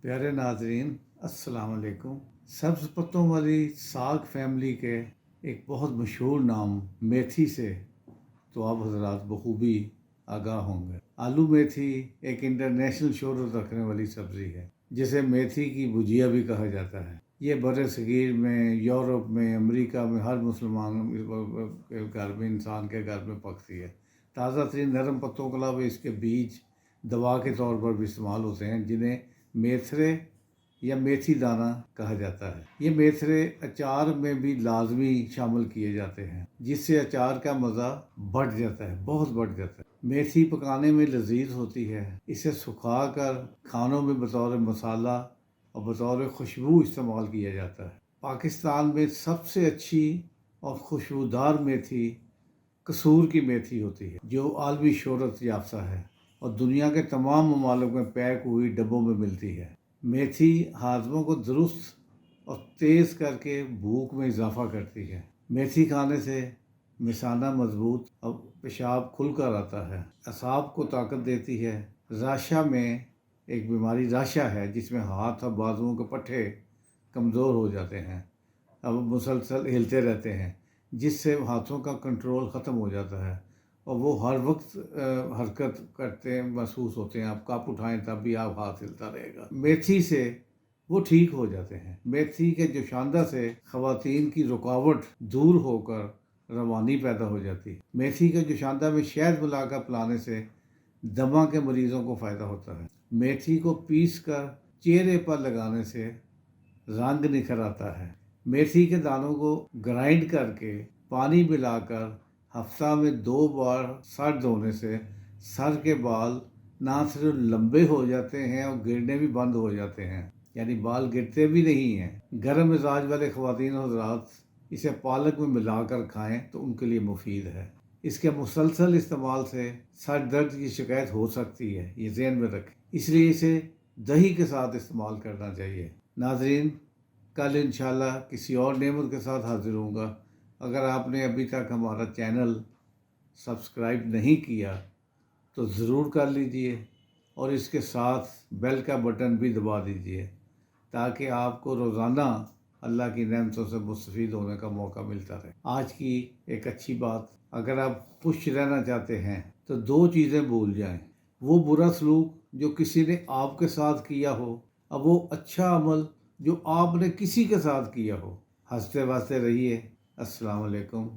پیارے ناظرین، السلام علیکم۔ سبز پتوں والی ساگ فیملی کے ایک بہت مشہور نام میتھی سے تو آپ حضرات بخوبی آگاہ ہوں گے۔ آلو میتھی ایک انٹرنیشنل شہرت رکھنے والی سبزی ہے جسے میتھی کی بھجیا بھی کہا جاتا ہے۔ یہ بر صغیر میں، یورپ میں، امریکہ میں ہر مسلمان کے گھر میں، انسان کے گھر میں پکتی ہے۔ تازہ ترین نرم پتوں کے علاوہ اس کے بیج دوا کے طور پر بھی استعمال ہوتے ہیں، جنہیں میتھرے یا میتھی دانہ کہا جاتا ہے۔ یہ میتھرے اچار میں بھی لازمی شامل کیے جاتے ہیں، جس سے اچار کا مزہ بڑھ جاتا ہے، بہت بڑھ جاتا ہے۔ میتھی پکانے میں لذیذ ہوتی ہے۔ اسے سکھا کر کھانوں میں بطور مسالہ اور بطور خوشبو استعمال کیا جاتا ہے۔ پاکستان میں سب سے اچھی اور خوشبودار میتھی قصور کی میتھی ہوتی ہے، جو عالمی شہرت یافتہ ہے اور دنیا کے تمام ممالک میں پیک ہوئی ڈبوں میں ملتی ہے۔ میتھی ہاضموں کو درست اور تیز کر کے بھوک میں اضافہ کرتی ہے۔ میتھی کھانے سے مثانہ مضبوط اور پیشاب کھل کر آتا ہے، اعصاب کو طاقت دیتی ہے۔ راشا میں ایک بیماری راشا ہے جس میں ہاتھ اور بازوؤں کے پٹھے کمزور ہو جاتے ہیں، اب مسلسل ہلتے رہتے ہیں، جس سے ہاتھوں کا کنٹرول ختم ہو جاتا ہے اور وہ ہر وقت حرکت کرتے محسوس ہوتے ہیں۔ آپ کپ اٹھائیں تب بھی آپ ہاتھ ہلتا رہے گا۔ میتھی سے وہ ٹھیک ہو جاتے ہیں۔ میتھی کے جوشاندہ سے خواتین کی رکاوٹ دور ہو کر روانی پیدا ہو جاتی ہے۔ میتھی کے جوشاندہ میں شہد ملا کر پلانے سے دمہ کے مریضوں کو فائدہ ہوتا ہے۔ میتھی کو پیس کر چہرے پر لگانے سے رنگ نکھر آتا ہے۔ میتھی کے دانوں کو گرائنڈ کر کے پانی ملا کر ہفتہ میں 2 بار سر دھونے سے سر کے بال نہ صرف لمبے ہو جاتے ہیں اور گرنے بھی بند ہو جاتے ہیں، یعنی بال گرتے بھی نہیں ہیں۔ گرم مزاج والے خواتین حضرات اسے پالک میں ملا کر کھائیں تو ان کے لیے مفید ہے۔ اس کے مسلسل استعمال سے سر درد کی شکایت ہو سکتی ہے، یہ ذہن میں رکھیں، اس لیے اسے دہی کے ساتھ استعمال کرنا چاہیے۔ ناظرین، کل انشاءاللہ کسی اور نعمت کے ساتھ حاضر ہوں گا۔ اگر آپ نے ابھی تک ہمارا چینل سبسکرائب نہیں کیا تو ضرور کر لیجئے اور اس کے ساتھ بیل کا بٹن بھی دبا دیجئے تاکہ آپ کو روزانہ اللہ کی نعمتوں سے مستفید ہونے کا موقع ملتا رہے۔ آج کی ایک اچھی بات، اگر آپ خوش رہنا چاہتے ہیں تو 2 چیزیں بھول جائیں: وہ برا سلوک جو کسی نے آپ کے ساتھ کیا ہو، اور وہ اچھا عمل جو آپ نے کسی کے ساتھ کیا ہو۔ ہنستے واسطے رہیے۔ السلام علیکم۔